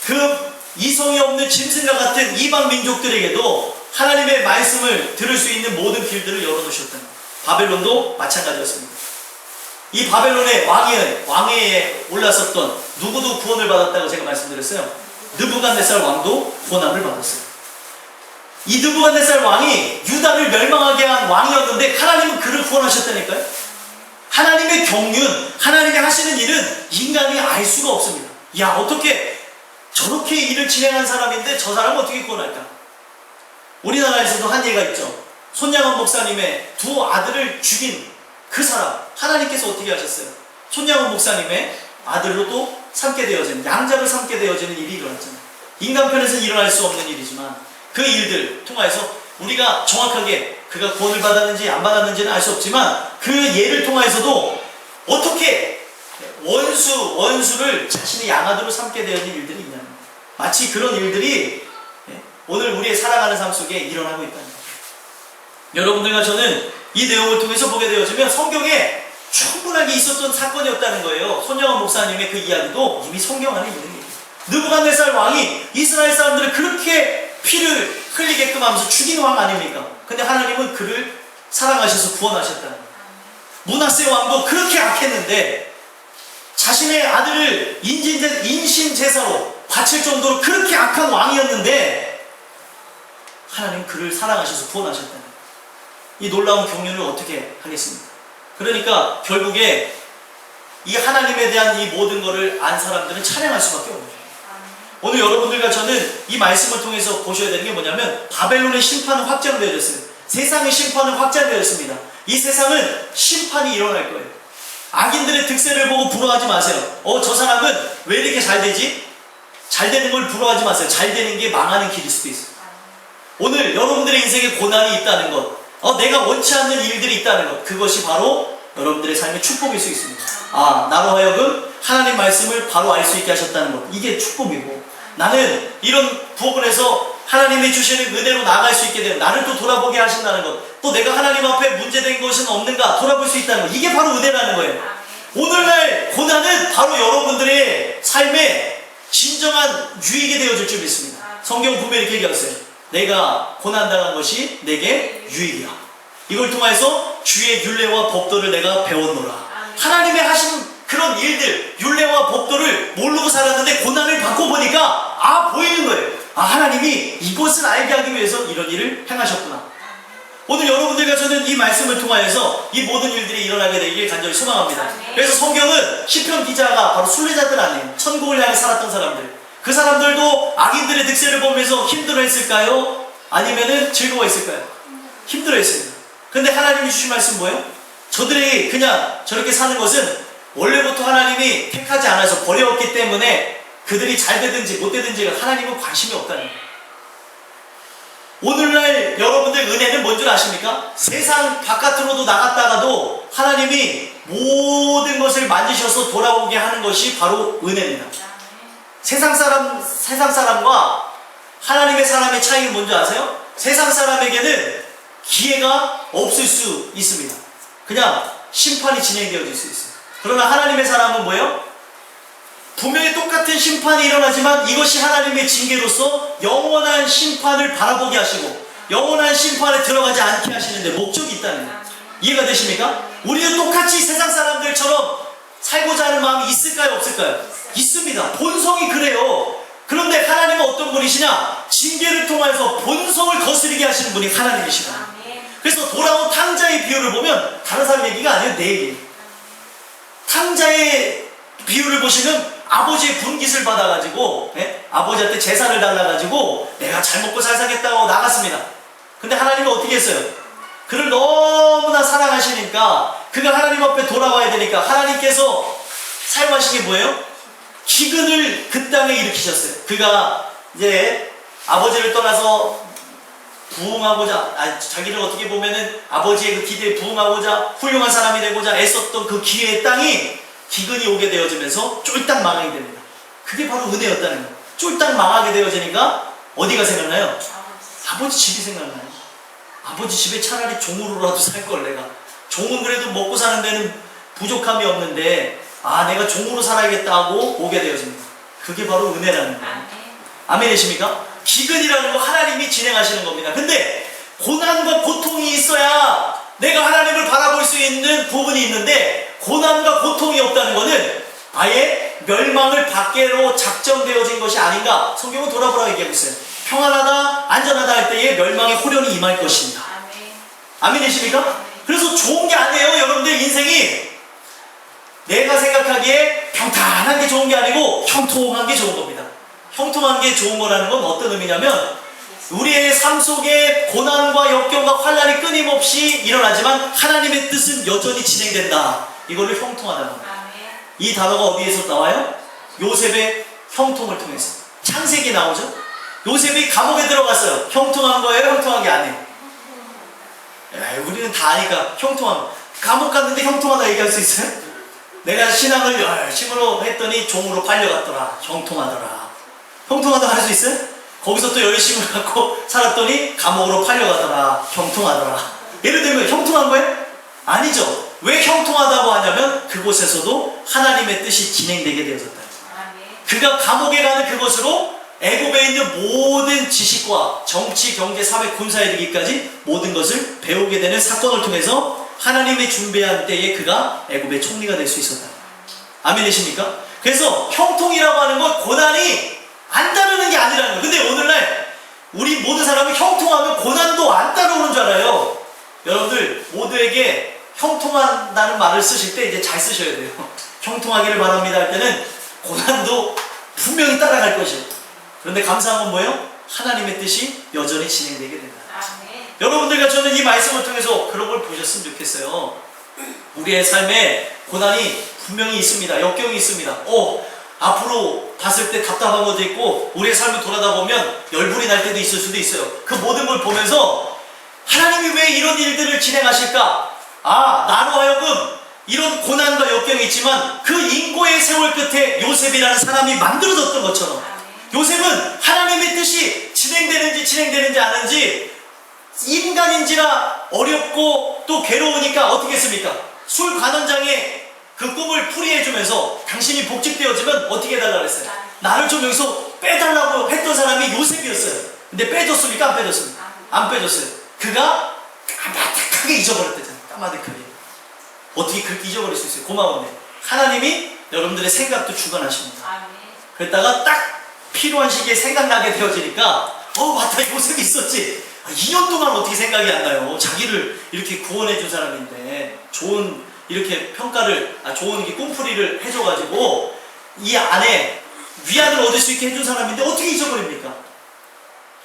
그 이성이 없는 짐승과 같은 이방 민족들에게도 하나님의 말씀을 들을 수 있는 모든 길들을 열어놓으셨다는 거예요. 바벨론도 마찬가지였습니다. 이 바벨론의 왕위에 올랐었던 누구도 구원을 받았다고 제가 말씀드렸어요. 느부갓네살 왕도 구원함을 받았어요. 이 느부갓네살 왕이 유다를 멸망하게 한 왕이었는데 하나님은 그를 구원하셨다니까요. 하나님의 경륜, 하나님이 하시는 일은 인간이 알 수가 없습니다. 어떻게 저렇게 일을 진행한 사람인데 저 사람은 어떻게 구원할까? 우리나라에서도 한 예가 있죠. 손양원 목사님의 두 아들을 죽인 그 사람, 하나님께서 어떻게 하셨어요? 손양원 목사님의 아들로 또 삼게 되어지는, 양자를 삼게 되어지는 일이 일어났잖아요. 인간 편에서는 일어날 수 없는 일이지만 그 일들 통하여서 우리가 정확하게 그가 구원을 받았는지 안 받았는지는 알 수 없지만 그 예를 통하여서도 어떻게 원수를 자신의 양아들로 삼게 되어진 일들이 있냐는 거예요. 마치 그런 일들이 오늘 우리의 살아가는 삶 속에 일어나고 있다는 거예요. 여러분들과 저는 이 내용을 통해서 보게 되어지면 성경에 충분하게 있었던 사건이었다는 거예요. 손영원 목사님의 그 이야기도 이미 성경 안에 있는 일이에요. 느부갓네살 왕이 이스라엘 사람들을 그렇게 피를 흘리게끔 하면서 죽인 왕 아닙니까? 근데 하나님은 그를 사랑하셔서 구원하셨다는 거예요. 므낫세 왕도 그렇게 악했는데 자신의 아들을 인신제사로 바칠 정도로 그렇게 악한 왕이었는데 하나님 그를 사랑하셔서 구원하셨다는 거예요. 이 놀라운 경륜을 어떻게 하겠습니까? 그러니까 결국에 이 하나님에 대한 이 모든 것을 안 사람들은 찬양할 수밖에 없는 거예요. 오늘 여러분들과 저는 이 말씀을 통해서 보셔야 되는 게 뭐냐면 바벨론의 심판은 확정되어졌어요. 세상의 심판은 확정되었습니다. 이 세상은 심판이 일어날 거예요. 악인들의 득세를 보고 부러워하지 마세요. 저 사람은 왜 이렇게 잘 되지? 잘 되는 걸 부러워하지 마세요. 잘 되는 게 망하는 길일 수도 있어요. 오늘 여러분들의 인생에 고난이 있다는 것, 내가 원치 않는 일들이 있다는 것, 그것이 바로 여러분들의 삶의 축복일 수 있습니다. 나로 하여금 하나님 말씀을 바로 알 수 있게 하셨다는 것, 이게 축복이고, 나는 이런 부분에서 하나님이 주시는 은혜로 나아갈 수 있게 되는, 나를 또 돌아보게 하신다는 것, 또 내가 하나님 앞에 문제된 것은 없는가 돌아볼 수 있다는 것, 이게 바로 은혜라는 거예요. 오늘날 고난은 바로 여러분들의 삶에 진정한 유익이 되어줄 줄 믿습니다. 성경 분명히 이렇게 얘기하세요. 내가 고난당한 것이 내게 유익이야. 이걸 통해서 주의 율례와 법도를 내가 배웠노라. 하나님의 하신 그런 일들, 율례와 법도를 모르고 살았는데 고난을 받고 보니까 보이는 거예요. 하나님이 이것을 알게 하기 위해서 이런 일을 행하셨구나. 오늘 여러분들과 저는 이 말씀을 통하여서 이 모든 일들이 일어나게 되길 간절히 소망합니다. 그래서 성경은 시편 기자가 바로 순례자들 아니에요. 천국을 향해 살았던 사람들. 그 사람들도 악인들의 득세를 보면서 힘들어했을까요? 아니면은 즐거워했을까요? 힘들어했습니다. 근데 하나님이 주신 말씀 뭐예요? 저들이 그냥 저렇게 사는 것은 원래부터 하나님이 택하지 않아서 버려왔기 때문에 그들이 잘 되든지 못 되든지 하나님은 관심이 없다는 거예요. 오늘날 여러분들 은혜는 뭔 줄 아십니까? 세상 바깥으로도 나갔다가도 하나님이 모든 것을 만지셔서 돌아오게 하는 것이 바로 은혜입니다. 세상 사람과 하나님의 사람의 차이는 뭔지 아세요? 세상 사람에게는 기회가 없을 수 있습니다. 그냥 심판이 진행되어질 수 있어요. 그러나 하나님의 사람은 뭐예요? 분명히 똑같은 심판이 일어나지만 이것이 하나님의 징계로서 영원한 심판을 바라보게 하시고 영원한 심판에 들어가지 않게 하시는데 목적이 있다는 거예요. 이해가 되십니까? 우리도 똑같이 세상 사람들처럼 살고자 하는 마음이 있을까요? 없을까요? 있습니다. 본성이 그래요. 그런데 하나님은 어떤 분이시냐? 징계를 통해서 본성을 거스르게 하시는 분이 하나님이시다. 그래서 돌아온 탕자의 비유를 보면 다른 사람 얘기가 아니에요. 내 얘기. 탕자의 비유를 보시면 아버지의 분깃을 받아가지고 아버지한테 재산을 달라가지고 내가 잘 먹고 잘 살겠다고 나갔습니다. 근데 하나님은 어떻게 했어요? 그를 너무나 사랑하시니까 그가 하나님 앞에 돌아와야 되니까 하나님께서 사용하신 게 뭐예요? 기근을 그 땅에 일으키셨어요. 그가 이제 아버지를 떠나서 부응하고자, 자기를 어떻게 보면은 아버지의 그 기대에 부응하고자 훌륭한 사람이 되고자 애썼던 그 기회의 땅이 기근이 오게 되어지면서 쫄딱 망하게 됩니다. 그게 바로 은혜였다는 거예요. 쫄딱 망하게 되어지니까 어디가 생각나요? 아버지 집이 생각나요. 아버지 집에 차라리 종으로라도 살 걸 내가. 종은 그래도 먹고 사는 데는 부족함이 없는데 내가 종으로 살아야겠다 하고 오게 되어집니다. 그게 바로 은혜라는 거예요. 아멘이십니까? 기근이라는 거 하나님이 진행하시는 겁니다. 근데 고난과 고통이 있어야 내가 하나님을 바라볼 수 있는 부분이 있는데 고난과 고통이 없다는 것은 아예 멸망을 받게로 작정되어진 것이 아닌가. 성경은 돌아보라고 얘기하고 있어요. 평안하다 안전하다 할 때에 멸망의 호련이 임할 것입니다. 아멘이십니까? 그래서 좋은 게 아니에요. 여러분들 인생이 내가 생각하기에 평탄한 게 좋은 게 아니고 형통한 게 좋은 겁니다. 형통한 게 좋은 거라는 건 어떤 의미냐면 우리의 삶 속에 고난과 역경과 환난이 끊임없이 일어나지만 하나님의 뜻은 여전히 진행된다. 이걸로 형통하다는 겁니다. 이 단어가 어디에서 나와요? 요셉의 형통을 통해서. 창세기 나오죠? 요셉이 감옥에 들어갔어요. 형통한 거예요? 형통한 게 아니에요? 우리는 다 아니까 형통한 거. 감옥 갔는데 형통하다 얘기할 수 있어요? 내가 신앙을 열심으로 했더니 종으로 팔려갔더라. 형통하더라. 형통하다 할 수 있어요? 거기서 또 열심을 갖고 살았더니 감옥으로 팔려가더라. 형통하더라. 예를 들면 형통한 거예요? 아니죠. 왜 형통하다고 하냐면 그곳에서도 하나님의 뜻이 진행되게 되어졌다. 그가 감옥에 가는 그곳으로 애굽에 있는 모든 지식과 정치, 경제, 사회, 군사에 이르기까지 모든 것을 배우게 되는 사건을 통해서 하나님의 준비한 때에 그가 애굽의 총리가 될 수 있었다. 아멘이십니까? 그래서 형통이라고 하는 건 고난이 안 따르는 게 아니라는 거예요. 근데 오늘날 우리 모든 사람은 형통하면 고난도 안 따라오는 줄 알아요. 여러분들 모두에게 형통한다는 말을 쓰실 때 이제 잘 쓰셔야 돼요. 형통하기를 바랍니다 할 때는 고난도 분명히 따라갈 것이에요. 그런데 감사한 건 뭐예요? 하나님의 뜻이 여전히 진행되게 된다. 여러분들과 저는 이 말씀을 통해서 그런 걸 보셨으면 좋겠어요. 우리의 삶에 고난이 분명히 있습니다. 역경이 있습니다. 앞으로 봤을 때 답답한 것도 있고 우리의 삶을 돌아다 보면 열불이 날 때도 있을 수도 있어요. 그 모든 걸 보면서 하나님이 왜 이런 일들을 진행하실까? 나로 하여금 이런 고난과 역경이 있지만 그 인고의 세월 끝에 요셉이라는 사람이 만들어졌던 것처럼 요셉은 하나님의 뜻이 진행되는지 안 하는지 인간인지라 어렵고 또 괴로우니까 어떻게 했습니까? 술 관원장의 그 꿈을 풀이해주면서 당신이 복직되어지면 어떻게 해달라고 했어요? 나를 좀 여기서 빼달라고 했던 사람이 요셉이었어요. 근데 빼줬습니까? 안 빼줬습니까? 안 빼줬어요. 그가 까마득하게 잊어버렸대잖아요. 까마득하게. 어떻게 그렇게 잊어버릴 수 있어요? 고마운데 하나님이 여러분들의 생각도 주관하십니다. 그랬다가 딱 필요한 시기에 생각나게 되어지니까 맞다, 요셉이 있었지. 2년 동안 어떻게 생각이 안 나요? 자기를 이렇게 구원해 준 사람인데 좋은 이렇게 평가를 좋은 꿈풀이를 해줘가지고 이 안에 위안을 얻을 수 있게 해준 사람인데 어떻게 잊어버립니까?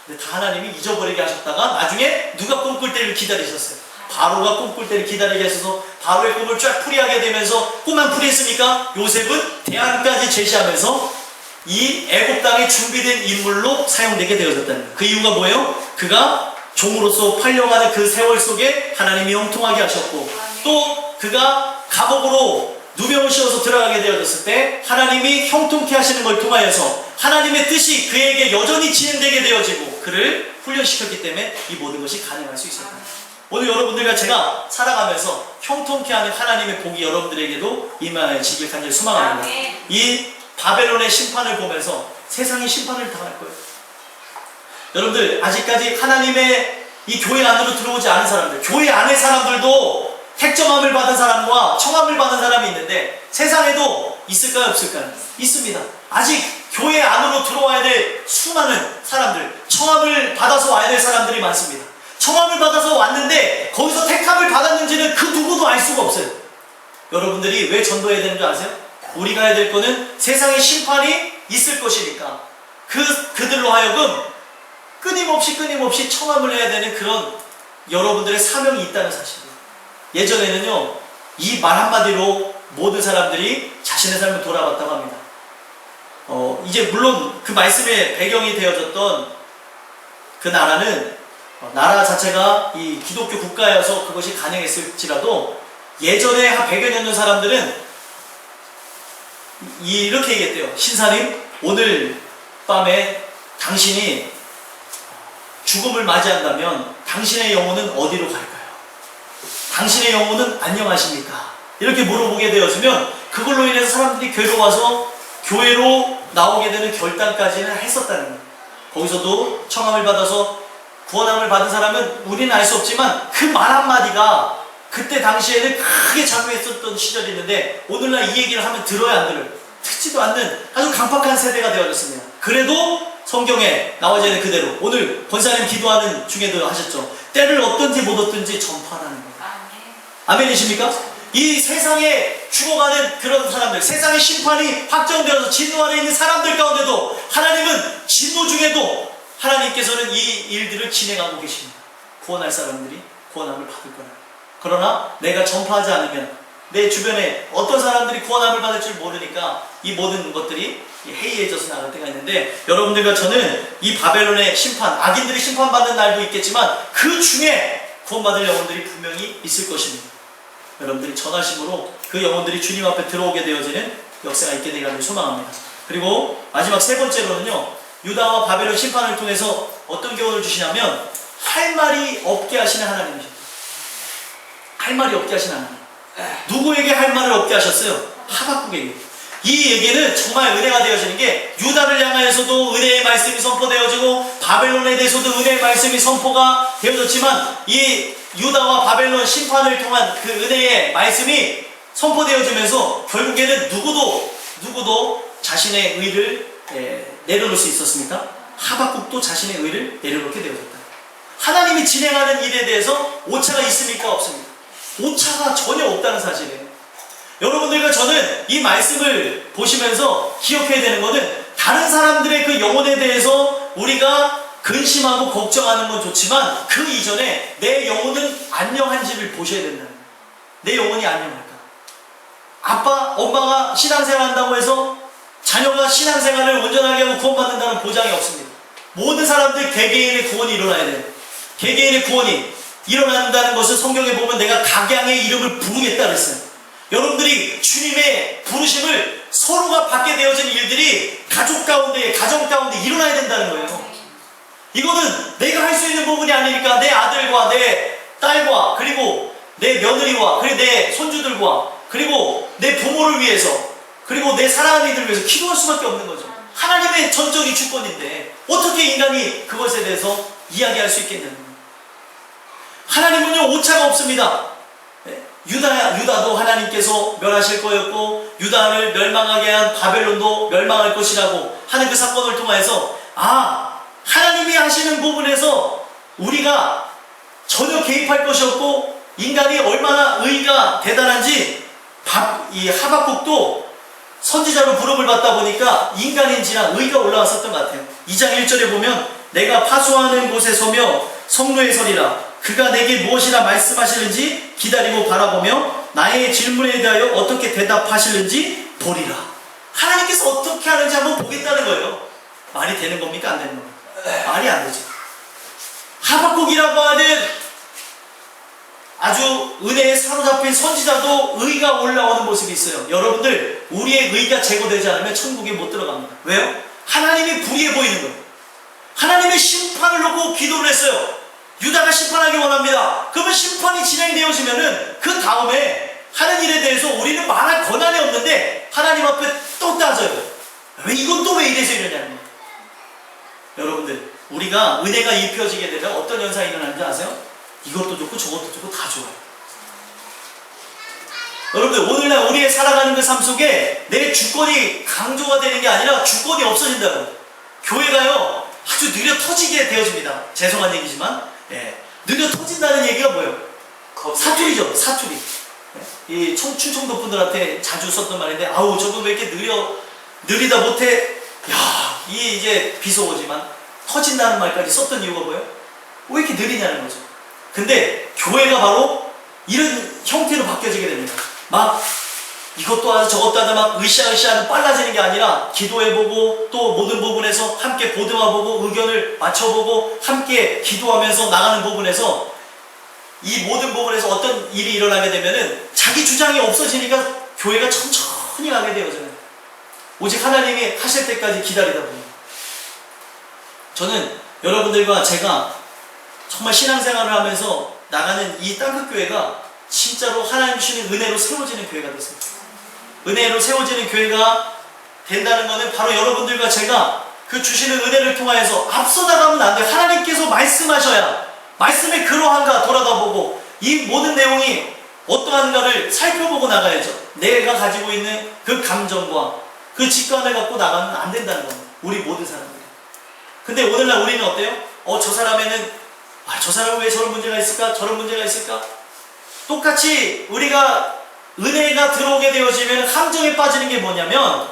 근데 다 하나님이 잊어버리게 하셨다가 나중에 누가 꿈꿀 때를 기다리셨어요. 바로가 꿈꿀 때를 기다리게 하셔서 바로의 꿈을 쫙 풀이하게 되면서 꿈만 풀이했으니까 요셉은 대안까지 제시하면서 이 애굽 땅에 준비된 인물로 사용되게 되어졌다는 거예요. 그 이유가 뭐예요? 그가 종으로서 팔려가는 그 세월 속에 하나님이 형통하게 하셨고, 또 그가 감옥으로 누명을 씌워서 들어가게 되어졌을 때 하나님이 형통케 하시는 걸 통하여서 하나님의 뜻이 그에게 여전히 진행되게 되어지고 그를 훈련시켰기 때문에 이 모든 것이 가능할 수 있었다. 오늘 여러분들과 제가 살아가면서 형통케 하는 하나님의 복이 여러분들에게도 임하시길 간절히 소망합니다. 이 바벨론의 심판을 보면서 세상이 심판을 당할 거예요. 여러분들, 아직까지 하나님의 이 교회 안으로 들어오지 않은 사람들, 교회 안의 사람들도 택정함을 받은 사람과 청함을 받은 사람이 있는데 세상에도 있을까요, 없을까요? 있습니다. 아직 교회 안으로 들어와야 될 수많은 사람들, 청함을 받아서 와야 될 사람들이 많습니다. 청함을 받아서 왔는데 거기서 택함을 받았는지는 그 누구도 알 수가 없어요. 여러분들이 왜 전도해야 되는 줄 아세요? 우리가 해야 될 거는 세상의 심판이 있을 것이니까 그들로 하여금 끊임없이 청함을 해야 되는 그런 여러분들의 사명이 있다는 사실이에요. 예전에는요, 이 말 한마디로 모든 사람들이 자신의 삶을 돌아봤다고 합니다. 이제 물론 그 말씀의 배경이 되어졌던 그 나라는 나라 자체가 이 기독교 국가여서 그것이 가능했을지라도 예전에 한 100여 년 전 사람들은 이렇게 얘기했대요. 신사님, 오늘 밤에 당신이 죽음을 맞이한다면 당신의 영혼은 어디로 갈까요? 당신의 영혼은 안녕하십니까? 이렇게 물어보게 되어지면 그걸로 인해서 사람들이 괴로워서 교회로 나오게 되는 결단까지는 했었다는 거예요. 거기서도 청함을 받아서 구원함을 받은 사람은 우리는 알 수 없지만 그 말 한마디가 그때 당시에는 크게 작용했었던 시절이 있는데 오늘날 이 얘기를 하면 들어야 안 들어요. 듣지도 않는 아주 강팍한 세대가 되어졌습니다. 그래도 성경에 나와져 있는 그대로 오늘 권사님 기도하는 중에도 하셨죠. 때를 얻든지 못 얻든지 전파하는 거예요. 아멘이십니까? 이 세상에 죽어가는 그런 사람들, 세상의 심판이 확정되어서 진노 아래 있는 사람들 가운데도 하나님은 진노 중에도 하나님께서는 이 일들을 진행하고 계십니다. 구원할 사람들이 구원함을 받을 거라. 그러나 내가 전파하지 않으면 내 주변에 어떤 사람들이 구원함을 받을 줄 모르니까 이 모든 것들이 해이해져서 나갈 때가 있는데, 여러분들과 저는 이 바벨론의 심판, 악인들이 심판받는 날도 있겠지만 그 중에 구원받을 영혼들이 분명히 있을 것입니다. 여러분들이 전하심으로 그 영혼들이 주님 앞에 들어오게 되어지는 역사가 있게 되기를 소망합니다. 그리고 마지막 세 번째로는요, 유다와 바벨론 심판을 통해서 어떤 교훈을 주시냐면 할 말이 없게 하시는 하나님이십니다. 할 말이 없게 하시는 하나님. 누구에게 할 말을 없게 하셨어요? 하박국에게. 이 얘기는 정말 은혜가 되어지는 게 유다를 향하여서도 은혜의 말씀이 선포되어지고 바벨론에 대해서도 은혜의 말씀이 선포가 되어졌지만 이 유다와 바벨론 심판을 통한 그 은혜의 말씀이 선포되어지면서 결국에는 누구도 자신의 의를 내려놓을 수 있었습니까? 하박국도 자신의 의를 내려놓게 되어졌다. 하나님이 진행하는 일에 대해서 오차가 있습니까? 없습니까? 오차가 전혀 없다는 사실이에요. 여러분들과 저는 이 말씀을 보시면서 기억해야 되는 것은 다른 사람들의 그 영혼에 대해서 우리가 근심하고 걱정하는 건 좋지만 그 이전에 내 영혼은 안녕한지를 보셔야 된다는 거예요. 내 영혼이 안녕할까? 아빠, 엄마가 신앙생활 한다고 해서 자녀가 신앙생활을 온전하게 하고 구원받는다는 보장이 없습니다. 모든 사람들 개개인의 구원이 일어나야 돼요. 개개인의 구원이 일어난다는 것을 성경에 보면 내가 각양의 이름을 부르겠다 그랬어요. 여러분들이 주님의 부르심을 서로가 받게 되어진 일들이 가족 가운데, 가정 가운데 일어나야 된다는 거예요. 이거는 내가 할 수 있는 부분이 아니니까 내 아들과 내 딸과 그리고 내 며느리와 그리고 내 손주들과 그리고 내 부모를 위해서 그리고 내 사랑하는 이들을 위해서 기도할 수밖에 없는 거죠. 하나님의 전적인 주권인데 어떻게 인간이 그것에 대해서 이야기할 수 있겠냐는 거예요. 하나님은요, 오차가 없습니다. 유다도 하나님께서 멸하실 거였고 유다를 멸망하게 한 바벨론도 멸망할 것이라고 하는 그 사건을 통해서 하나님이 하시는 부분에서 우리가 전혀 개입할 것이 없고 인간이 얼마나 의가 대단한지 이 하박국도 선지자로 부름을 받다 보니까 인간인지라 의가 올라왔었던 것 같아요. 2장 1절에 보면 내가 파수하는 곳에 서며 성루에 서리라. 그가 내게 무엇이라 말씀하시는지 기다리고 바라보며 나의 질문에 대하여 어떻게 대답하시는지 보리라. 하나님께서 어떻게 하는지 한번 보겠다는 거예요. 말이 되는 겁니까? 안 되는 겁니까? 말이 안 되죠. 하박국이라고 하는 아주 은혜에 사로잡힌 선지자도 의가 올라오는 모습이 있어요. 여러분들, 우리의 의가 제거되지 않으면 천국에 못 들어갑니다. 왜요? 하나님이 불의해 보이는 거예요. 하나님의 심판을 놓고 기도를 했어요. 유다가 심판하기 원합니다. 그러면 심판이 진행되어지면은 그 다음에 하는 일에 대해서 우리는 말할 권한이 없는데 하나님 앞에 또 따져요. 왜 이건 또 왜 이래서 이러냐는 거예요. 여러분들, 우리가 은혜가 입혀지게 되면 어떤 현상이 일어나는지 아세요? 이것도 좋고 저것도 좋고 다 좋아요. 여러분들, 오늘날 우리의 살아가는 그 삶 속에 내 주권이 강조가 되는 게 아니라 주권이 없어진다고. 교회가요 아주 느려 터지게 되어집니다. 죄송한 얘기지만, 느려 터진다는 얘기가 뭐예요? 사투리죠, 사투리. 이 충청도 분들한테 자주 썼던 말인데, 아우 저분 왜 이렇게 느리다 못해. 야, 이게 이제 비속어지만 터진다는 말까지 썼던 이유가 뭐예요? 왜 이렇게 느리냐는 거죠. 근데 교회가 바로 이런 형태로 바뀌어지게 됩니다. 막 이것도 하자 저것도 하자 막 으쌰으쌰는 빨라지는 게 아니라 기도해보고 또 모든 부분에서 함께 보듬어보고 의견을 맞춰보고 함께 기도하면서 나가는 부분에서 이 모든 부분에서 어떤 일이 일어나게 되면은 자기 주장이 없어지니까 교회가 천천히 가게 되어져요. 오직 하나님이 하실 때까지 기다리다 보니. 저는 여러분들과 제가 정말 신앙생활을 하면서 나가는 이 땅끝교회가 진짜로 하나님 주시는 은혜로 세워지는 교회가 됐습니다. 은혜로 세워지는 교회가 된다는 것은 바로 여러분들과 제가 그 주시는 은혜를 통하여서 앞서 나가면 안 돼요. 하나님께서 말씀하셔야 말씀에 그러한가 돌아다보고 이 모든 내용이 어떠한가를 살펴보고 나가야죠. 내가 가지고 있는 그 감정과 그 직관을 갖고 나가면 안 된다는 겁니다. 우리 모든 사람들이. 근데 오늘날 우리는 어때요? 저 사람에는 저 사람은 왜 저런 문제가 있을까? 저런 문제가 있을까? 똑같이 우리가 은혜가 들어오게 되어지면 함정에 빠지는 게 뭐냐면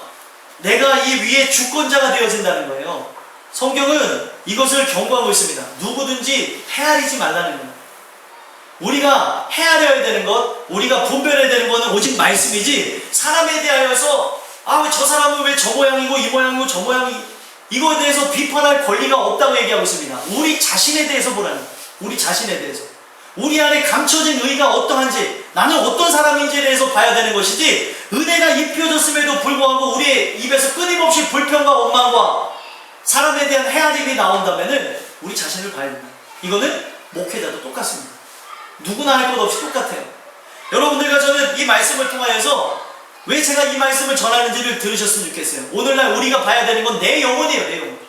내가 이 위에 주권자가 되어진다는 거예요. 성경은 이것을 경고하고 있습니다. 누구든지 헤아리지 말라는 거예요. 우리가 헤아려야 되는 것, 우리가 분별해야 되는 것은 오직 말씀이지 사람에 대하여서 왜 저 사람은 왜 저 모양이고 이 모양이고 저 모양이 이거에 대해서 비판할 권리가 없다고 얘기하고 있습니다. 우리 자신에 대해서 보라는 거예요. 우리 자신에 대해서. 우리 안에 감춰진 의가 어떠한지, 나는 어떤 사람인지에 대해서 봐야 되는 것이지, 은혜가 입혀졌음에도 불구하고 우리의 입에서 끊임없이 불평과 원망과 사람에 대한 헤아림이 나온다면은 우리 자신을 봐야 된다. 이거는 목회자도 똑같습니다. 누구나 할 것 없이 똑같아요. 여러분들과 저는 이 말씀을 통하여서 왜 제가 이 말씀을 전하는지를 들으셨으면 좋겠어요. 오늘날 우리가 봐야 되는 건 내 영혼이에요, 내 영혼.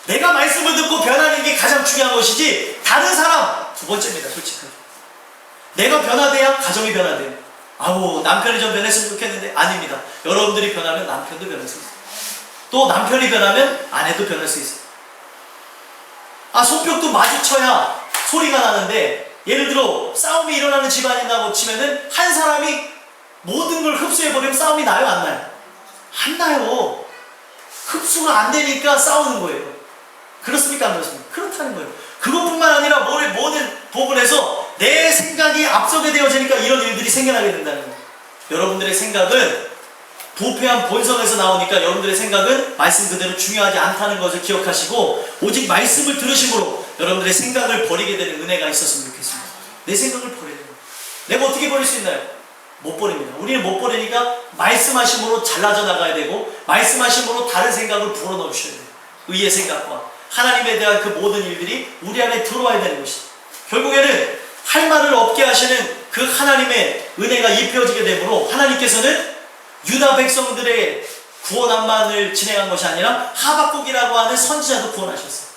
내가 말씀을 듣고 변하는 게 가장 중요한 것이지, 다른 사람, 두 번째입니다, 솔직하게. 내가 변화돼야 가정이 변화돼요. 남편이 좀 변했으면 좋겠는데, 아닙니다. 여러분들이 변하면 남편도 변할 수 있어요. 또 남편이 변하면 아내도 변할 수 있어요. 손뼉도 마주쳐야 소리가 나는데, 예를 들어 싸움이 일어나는 집안이라고 치면은 한 사람이 모든 걸 흡수해버리면 싸움이 나요, 안 나요? 안 나요. 흡수가 안 되니까 싸우는 거예요. 그렇습니까, 안 그렇습니까? 그렇다는 거예요. 그것뿐만 아니라 모든 부분에서 내 생각이 앞서게 되어지니까 이런 일들이 생겨나게 된다는 거예요. 여러분들의 생각은 부패한 본성에서 나오니까 여러분들의 생각은 말씀 그대로 중요하지 않다는 것을 기억하시고 오직 말씀을 들으심으로 여러분들의 생각을 버리게 되는 은혜가 있었으면 좋겠습니다. 내 생각을 버려야 돼요. 내가 어떻게 버릴 수 있나요? 못 버립니다. 우리는 못 버리니까 말씀하심으로 잘라져 나가야 되고 말씀하심으로 다른 생각을 불어넣어 주셔야 돼요. 의의 생각과 하나님에 대한 그 모든 일들이 우리 안에 들어와야 되는 것이죠. 결국에는 할 말을 없게 하시는 그 하나님의 은혜가 입혀지게 되므로 하나님께서는 유다 백성들의 구원함만을 진행한 것이 아니라 하박국이라고 하는 선지자도 구원하셨어요.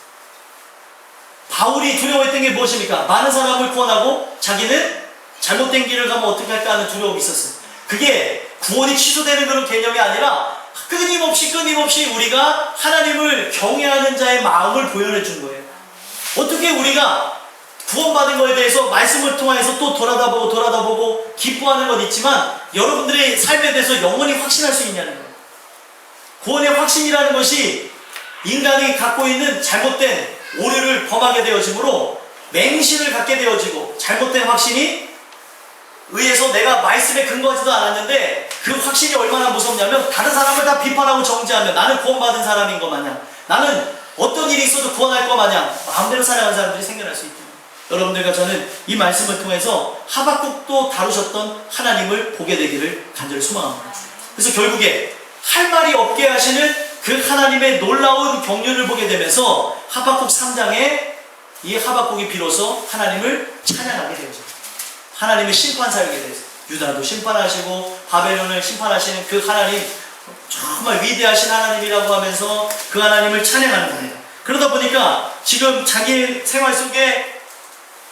바울이 두려워했던 게 무엇입니까? 많은 사람을 구원하고 자기는 잘못된 길을 가면 어떻게 할까 하는 두려움이 있었어요. 그게 구원이 취소되는 그런 개념이 아니라 끊임없이 우리가 하나님을 경외하는 자의 마음을 보여내 준 거예요. 어떻게 우리가 구원받은 것에 대해서 말씀을 통해서 또 돌아다보고 기뻐하는 건 있지만 여러분들의 삶에 대해서 영원히 확신할 수 있냐는 거예요. 구원의 확신이라는 것이 인간이 갖고 있는 잘못된 오류를 범하게 되어지므로 맹신을 갖게 되어지고 잘못된 확신이 의해서 내가 말씀에 근거하지도 않았는데 그 확신이 얼마나 무섭냐면 다른 사람을 다 비판하고 정죄하면 나는 구원받은 사람인 것 마냥 나는 어떤 일이 있어도 구원할 것 마냥 마음대로 살아가는 사람들이 생겨날 수 있다. 여러분들과 저는 이 말씀을 통해서 하박국도 다루셨던 하나님을 보게 되기를 간절히 소망합니다. 그래서 결국에 할 말이 없게 하시는 그 하나님의 놀라운 경륜을 보게 되면서 하박국 3장에 이 하박국이 비로소 하나님을 찬양하게 되죠. 하나님의 심판 사역에 대해서 유다도 심판하시고 바벨론을 심판하시는 그 하나님, 정말 위대하신 하나님이라고 하면서 그 하나님을 찬양하는 겁니다. 그러다 보니까 지금 자기 생활 속에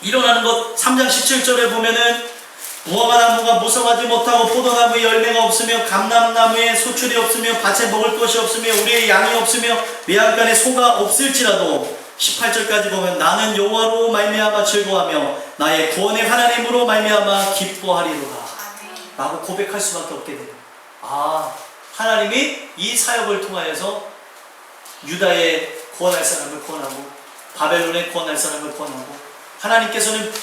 일어나는 것 3장 17절에 보면은 무화과나무가 무성하지 못하고 포도나무에 열매가 없으며 감람나무에 소출이 없으며 밭에 먹을 것이 없으며 우리의 양이 없으며 외양간에 소가 없을지라도 18절까지 보면 나는 여호와로 말미암아 즐거워하며 나의 구원의 하나님으로 말미암아 기뻐하리로다 라고 고백할 수밖에 없게 돼요. 하나님이 이 사역을 통하여서 유다의 구원할 사람을 구원하고 바벨론의 구원할 사람을 구원하고, 하나님께서는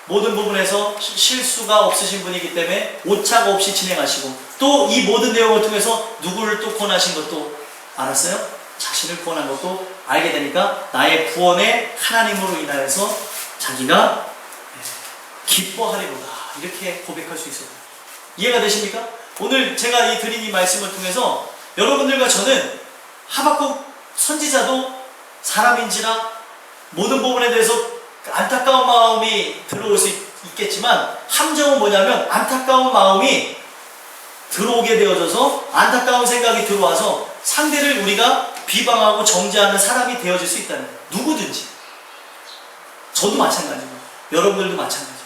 모든 부분에서 실수가 없으신 분이기 때문에 오차가 없이 진행하시고, 또 이 모든 내용을 통해서 누구를 또 구원하신 것도 알았어요? 자신을 구원한 것도 알게 되니까 나의 구원의 하나님으로 인하여서 자기가 기뻐하리로다 이렇게 고백할 수 있어요. 이해가 되십니까? 오늘 제가 이 드린 이 말씀을 통해서 여러분들과 저는 하박국 선지자도 사람인지라 모든 부분에 대해서 안타까운 마음이 들어올 수 있겠지만, 함정은 뭐냐면 안타까운 마음이 들어오게 되어져서 안타까운 생각이 들어와서 상대를 우리가 비방하고 정죄하는 사람이 되어질 수 있다는 거예요. 누구든지. 저도 마찬가지고 여러분들도 마찬가지고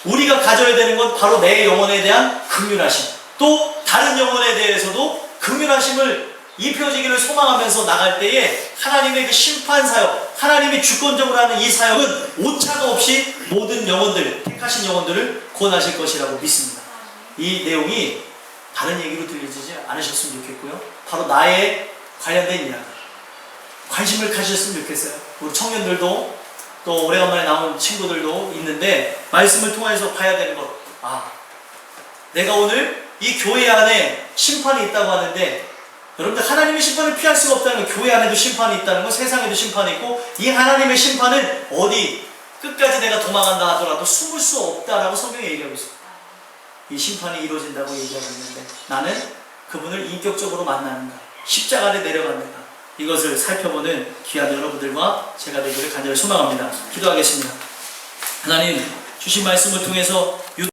우리가 가져야 되는 건 바로 내 영혼에 대한 긍휼하심, 또 다른 영혼에 대해서도 긍휼하심을 입혀지기를 소망하면서 나갈 때에 하나님의 그 심판 사역, 하나님이 주권적으로 하는 이 사역은 오차가 없이 모든 영혼들, 택하신 영혼들을 구원하실 것이라고 믿습니다. 이 내용이 다른 얘기로 들리지 않으셨으면 좋겠고요. 바로 나에 관련된 이야기, 관심을 가지셨으면 좋겠어요. 우리 청년들도 또 오래간만에 나온 친구들도 있는데 말씀을 통해서 봐야 되는 것, 내가 오늘 이 교회 안에 심판이 있다고 하는데, 여러분들 하나님의 심판을 피할 수가 없다는 건 교회 안에도 심판이 있다는 건, 세상에도 심판이 있고, 이 하나님의 심판은 어디 끝까지 내가 도망간다 하더라도 숨을 수 없다라고 성경에 얘기하고 있습니다. 이 심판이 이루어진다고 얘기하고 있는데 나는 그분을 인격적으로 만나는가, 십자가에 내려가는가, 이것을 살펴보는 귀한 여러분들과 제가 되기를 간절히 소망합니다. 기도하겠습니다. 하나님, 주신 말씀을 통해서